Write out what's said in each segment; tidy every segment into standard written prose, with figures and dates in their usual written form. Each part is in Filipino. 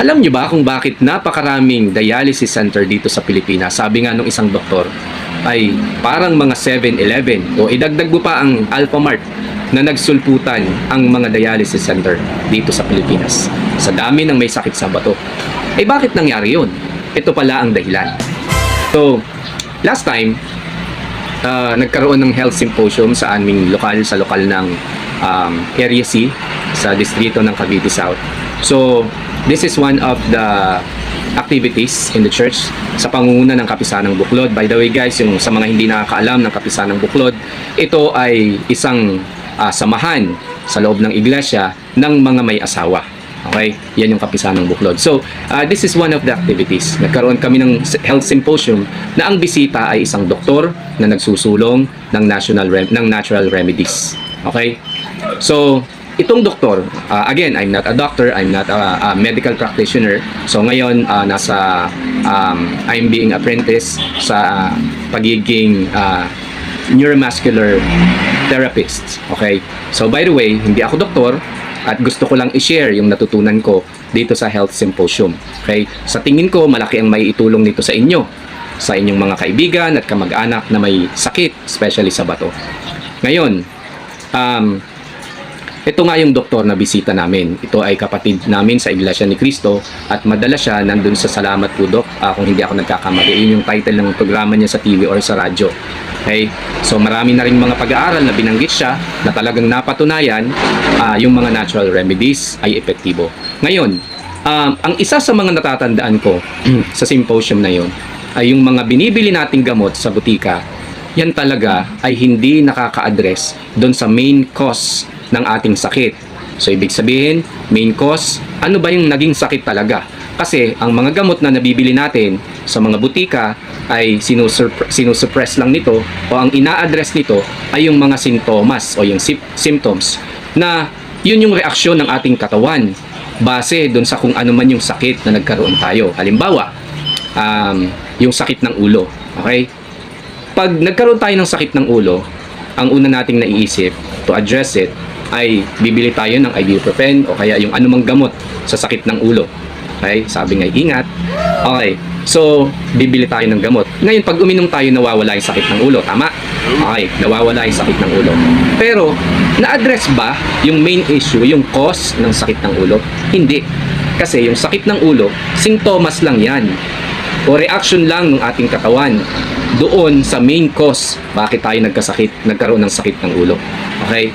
Alam niyo ba kung bakit napakaraming dialysis center dito sa Pilipinas? Sabi nga nung isang doktor, ay parang mga 7-Eleven o idagdag mo pa ang Alphamart na nagsulputan ang mga dialysis center dito sa Pilipinas. Sa dami ng may sakit sa bato. Eh bakit nangyari yun? Ito pala ang dahilan. So, last time, nagkaroon ng health symposium sa aming lokal, sa lokal ng Area C, sa distrito ng Cavite South. So, this is one of the activities in the church sa pangunguna ng Kapisanang Buklod. By the way guys, yung sa mga hindi nakakaalam ng Kapisanang Buklod, ito ay isang samahan sa loob ng iglesia ng mga may asawa. Okay? Yan yung Kapisanang Buklod. So, this is one of the activities. Nagkaroon kami ng health symposium na ang bisita ay isang doktor na nagsusulong ng natural remedies. Okay? So, itong doktor, again, I'm not a doctor, I'm not a medical practitioner. So ngayon, I'm being apprentice sa pagiging neuromuscular therapist. Okay? So by the way, hindi ako doktor at gusto ko lang i-share yung natutunan ko dito sa health symposium. Okay? Sa tingin ko, malaki ang maiitulong nito sa inyo, sa inyong mga kaibigan at kamag-anak na may sakit, especially sa bato. Ngayon, ito nga yung doktor na bisita namin. Ito ay kapatid namin sa Iglesia ni Cristo at madalas siya nandun sa Salamat po Dok, kung hindi ako nagkakamali. Yun yung title ng programa niya sa TV or sa radyo. Okay? So marami na rin mga pag-aaral na binanggit siya na talagang napatunayan yung mga natural remedies ay epektibo. Ngayon, ang isa sa mga natatandaan ko sa symposium na yun ay yung mga binibili nating gamot sa butika, yan talaga ay hindi nakaka-address doon sa main cause ng ating sakit. So ibig sabihin, main cause, ano ba yung naging sakit talaga? Kasi ang mga gamot na nabibili natin sa mga butika ay sinusuppress lang nito o ang ina-address nito ay yung mga sintomas o yung symptoms na yun yung reaksyon ng ating katawan base doon sa kung ano man yung sakit na nagkaroon tayo. Halimbawa, yung sakit ng ulo. Okay? Pag nagkaroon tayo ng sakit ng ulo, ang una nating naiisip to address it ay bibili tayo ng ibuprofen o kaya yung anumang gamot sa sakit ng ulo. Okay? Sabi nga, ingat. Okay. So, bibili tayo ng gamot. Ngayon, pag uminom tayo, nawawala yung sakit ng ulo. Tama? Okay. Nawawala yung sakit ng ulo. Pero, na-address ba yung main issue, yung cause ng sakit ng ulo? Hindi. Kasi yung sakit ng ulo, sintomas lang yan. O reaction lang ng ating katawan doon sa main cause bakit tayo nagkaroon ng sakit ng ulo. Okay?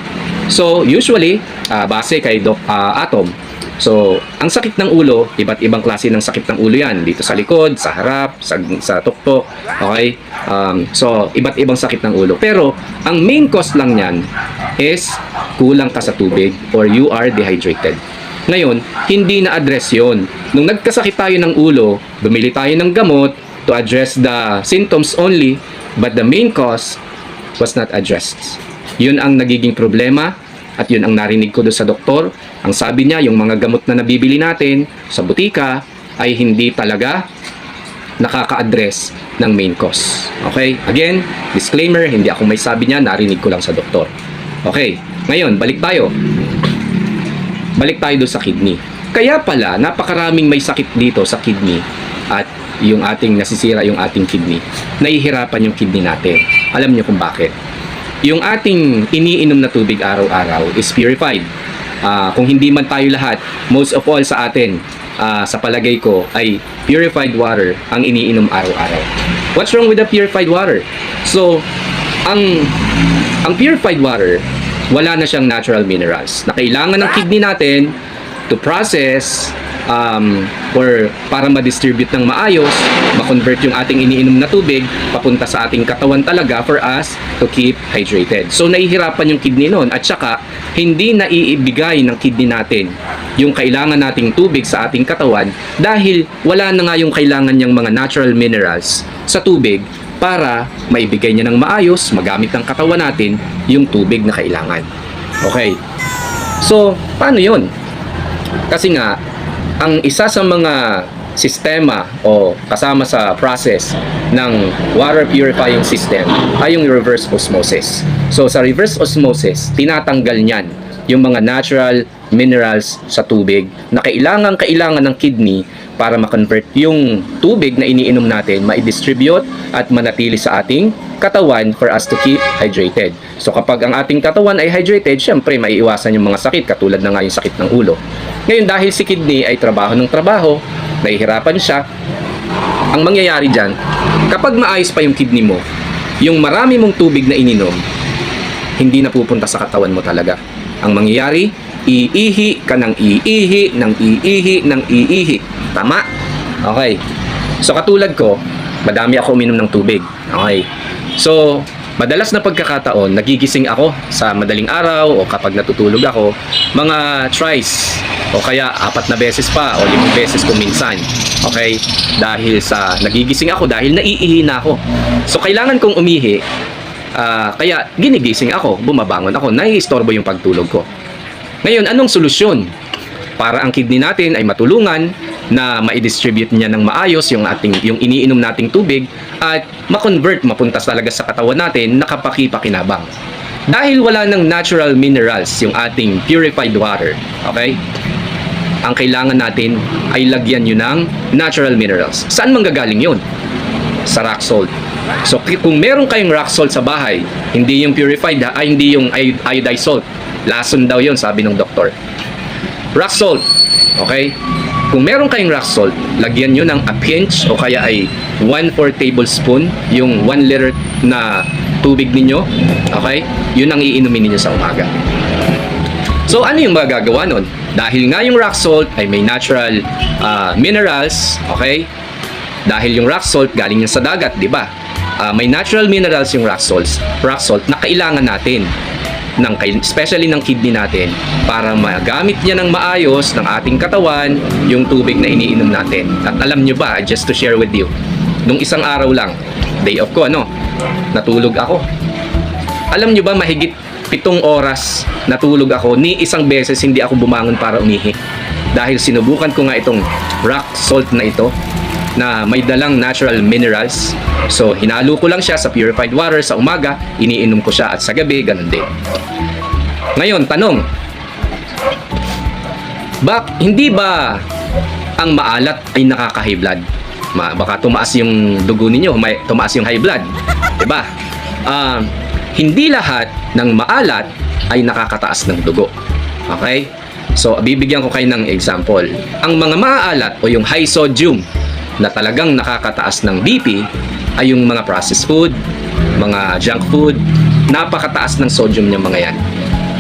So, usually, base kay Doc Atom, so, ang sakit ng ulo, iba't ibang klase ng sakit ng ulo yan. Dito sa likod, sa harap, sa tuktok. Okay? So, iba't ibang sakit ng ulo. Pero, ang main cause lang yan is kulang ka sa tubig or you are dehydrated. Ngayon, hindi na-address yon. Nung nagkasakit tayo ng ulo, bumili tayo ng gamot to address the symptoms only, but the main cause was not addressed. Yun ang nagiging problema at yun ang narinig ko doon sa doktor. Ang sabi niya, yung mga gamot na nabibili natin sa butika ay hindi talaga nakaka-address ng main cause. Okay? Again, disclaimer, hindi ako may sabi niya, narinig ko lang sa doktor. Okay, ngayon, balik tayo. Balik tayo doon sa kidney. Kaya pala, napakaraming may sakit dito sa kidney at yung ating nasisira yung ating kidney. Nahihirapan yung kidney natin. Alam niyo kung bakit? Yung ating iniinom na tubig araw-araw is purified. Kung hindi man tayo lahat, most of all sa atin, sa palagay ko, ay purified water ang iniinom araw-araw. What's wrong with the purified water? So, ang purified water, wala na siyang natural minerals na kailangan ng kidney natin to process or para ma-distribute ng maayos, ma-convert yung ating iniinom na tubig papunta sa ating katawan talaga for us to keep hydrated. So, nahihirapan yung kidney nun at saka hindi naiibigay ng kidney natin yung kailangan nating tubig sa ating katawan dahil wala na nga yung kailangan niyang mga natural minerals sa tubig para maibigay niya ng maayos, magamit ng katawan natin yung tubig na kailangan. Okay. So, paano yun? Kasi nga, ang isa sa mga sistema o kasama sa process ng water purifying system ay yung reverse osmosis. So sa reverse osmosis, tinatanggal niyan yung mga natural minerals sa tubig na kailangan ng kidney para ma-convert yung tubig na iniinom natin, ma-distribute at manatili sa ating katawan for us to keep hydrated. So kapag ang ating katawan ay hydrated, syempre maiiwasan yung mga sakit katulad na nga yung sakit ng ulo. Ngayon dahil si kidney ay trabaho ng trabaho, nahihirapan siya, ang mangyayari dyan, kapag maayos pa yung kidney mo, yung marami mong tubig na ininom, hindi na pupunta sa katawan mo talaga. Ang mangyayari, iihi ka ng iihi, ng iihi, ng iihi. Tama? Okay. So katulad ko, madami ako uminom ng tubig. Okay. So, madalas na pagkakataon, nagigising ako sa madaling araw o kapag natutulog ako, mga thrice o kaya 4 na beses pa o 5 beses kung minsan. Okay? Dahil sa nagigising ako, dahil naiihi na ako. So, kailangan kong umihi. Kaya ginigising ako, bumabangon ako, naiistorbo yung pagtulog ko. Ngayon, anong solusyon? Para ang kidney natin ay matulungan na ma-distribute niya ng maayos yung iniinom nating tubig at ma-convert, mapunta talaga sa katawan natin na kapaki-pakinabang. Dahil wala ng natural minerals yung ating purified water, okay? Ang kailangan natin ay lagyan yun ng natural minerals. Saan manggagaling yun? Sa rock salt. So kung meron kayong rock salt sa bahay, hindi yung purified, hindi yung iodized salt. Lason daw yun, sabi ng doktor. Rock salt, okay? Kung meron kayong rock salt, lagyan nyo ng a pinch o kaya ay 1/4 tablespoon yung 1 liter na tubig ninyo, okay? Yun ang iinumin ninyo sa umaga. So ano yung magagawa nun? Dahil nga yung rock salt ay may natural minerals, okay? Dahil yung rock salt galing yan sa dagat, di ba? May natural minerals yung rock salt na kailangan natin, especially ng kidney natin, para magamit niya ng maayos ng ating katawan yung tubig na iniinom natin. At alam nyo ba, just to share with you, nung isang araw lang, day off ko, natulog ako. Alam nyo ba, mahigit 7 oras natulog ako, ni isang beses hindi ako bumangon para umihi. Dahil sinubukan ko nga itong rock salt na ito, na may dalang natural minerals. So, hinalo ko lang siya sa purified water sa umaga, iniinom ko siya at sa gabi, ganun din. Ngayon, tanong, hindi ba ang maalat ay nakaka-high blood? Baka tumaas yung dugo ninyo, tumaas yung high blood. Diba? Hindi lahat ng maalat ay nakakataas ng dugo. Okay? So, bibigyan ko kayo ng example. Ang mga maaalat o yung high sodium na talagang nakakataas ng BP ay yung mga processed food, mga junk food, napakataas ng sodium niya mga yan.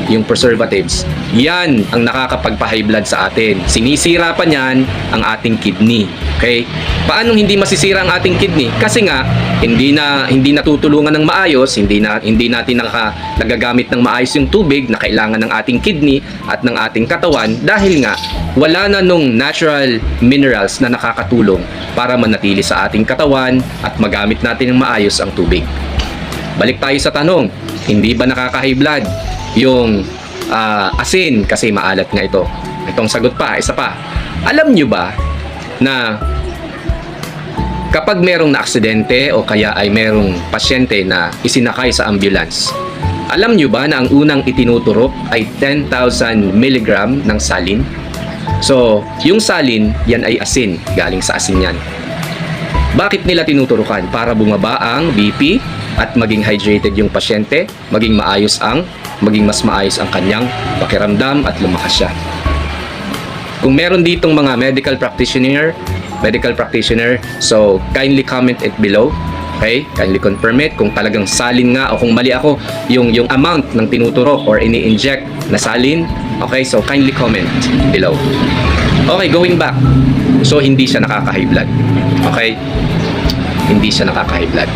Yung preservatives, yan ang nakakapagpa-high blood sa atin. Sinisira pa niyan ang ating kidney. Okay? Paano hindi masisira ang ating kidney? Kasi nga, hindi natutulungan ng maayos, hindi natin nagagamit ng maayos yung tubig na kailangan ng ating kidney at ng ating katawan dahil nga wala na nung natural minerals na nakakatulong para manatili sa ating katawan at magamit natin ng maayos ang tubig. Balik tayo sa tanong, hindi ba nakaka-high blood yung asin kasi maalat nga ito? Itong sagot pa, isa pa. Alam nyo ba na kapag merong na-aksidente o kaya ay merong pasyente na isinakay sa ambulance, alam nyo ba na ang unang itinuturok ay 10,000 mg ng salin? So, yung salin, yan ay asin. Galing sa asin yan. Bakit nila tinuturukan? Para bumaba ang BP at maging hydrated yung pasyente, maging mas maayos ang kanyang pakiramdam at lumakas siya. Kung meron ditong mga medical practitioner, so kindly comment it below. Okay? Kindly confirm it kung talagang salin nga o kung mali ako yung amount ng tinuturok or ini-inject na salin. Okay? So kindly comment below. Okay, going back. So hindi siya nakaka-high blood. Okay? Hindi siya nakaka-high blood.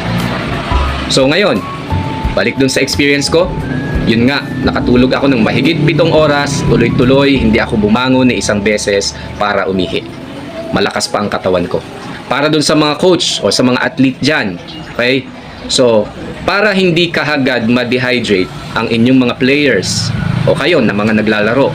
So ngayon, balik dun sa experience ko, yun nga, nakatulog ako ng mahigit 7 oras, tuloy-tuloy, hindi ako bumangon ni isang beses para umihi. Malakas pa ang katawan ko. Para dun sa mga coach o sa mga athlete dyan, okay? So, para hindi kahagad ma-dehydrate ang inyong mga players o kayo na mga naglalaro,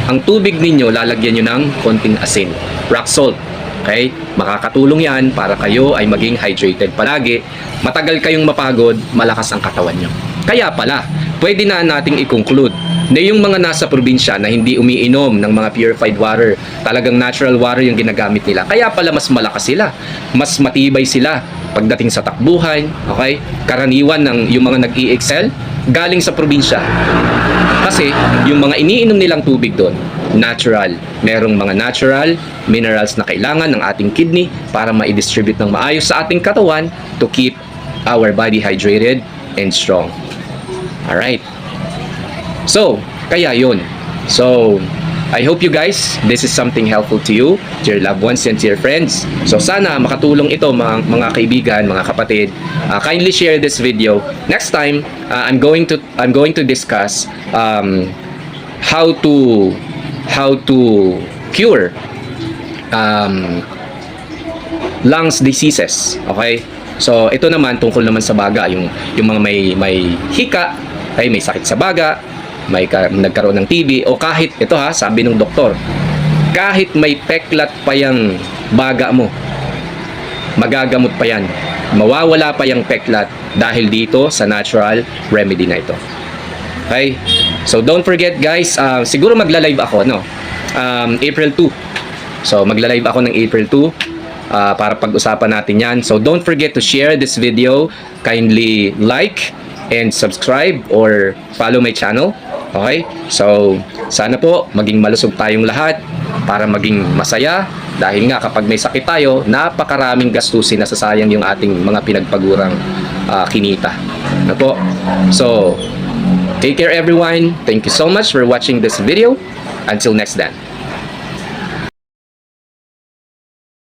ang tubig ninyo, lalagyan nyo ng konting asin, rock salt. Okay? Makakatulong yan para kayo ay maging hydrated palagi. Matagal kayong mapagod, malakas ang katawan nyo. Kaya pala, pwede na nating i-conclude Na yung mga nasa probinsya na hindi umiinom ng mga purified water, talagang natural water yung ginagamit nila. Kaya pala mas malakas sila, mas matibay sila pagdating sa takbuhan, okay? Karaniwan ng yung mga nag-i-excel galing sa probinsya. Kasi yung mga iniinom nilang tubig doon, natural. Merong mga natural minerals na kailangan ng ating kidney para ma-distribute ng maayos sa ating katawan to keep our body hydrated and strong. Alright. So, kaya yun. So, I hope you guys, this is something helpful to you, to your loved ones, and to your friends. So, sana makatulong ito mga kaibigan, mga kapatid. Kindly share this video. Next time, I'm going to discuss how to cure lungs diseases. Okay? So, ito naman tungkol naman sa baga, yung mga may hika, ay may sakit sa baga, may nagkaroon ng TB, o kahit, ito ha, sabi ng doktor, kahit may peklat pa yung baga mo, magagamot pa yan. Mawawala pa yung peklat dahil dito sa natural remedy na ito. Okay? So, don't forget guys, siguro magla-live ako, no? April 2. So, magla-live ako ng April 2 para pag-usapan natin yan. So, don't forget to share this video. Kindly like and subscribe or follow my channel. Okay? So, sana po maging malusog tayong lahat para maging masaya dahil nga kapag may sakit tayo, napakaraming gastusin na sasayang yung ating mga pinagpagurang kinita. Ano po? So, take care everyone. Thank you so much for watching this video. Until next time.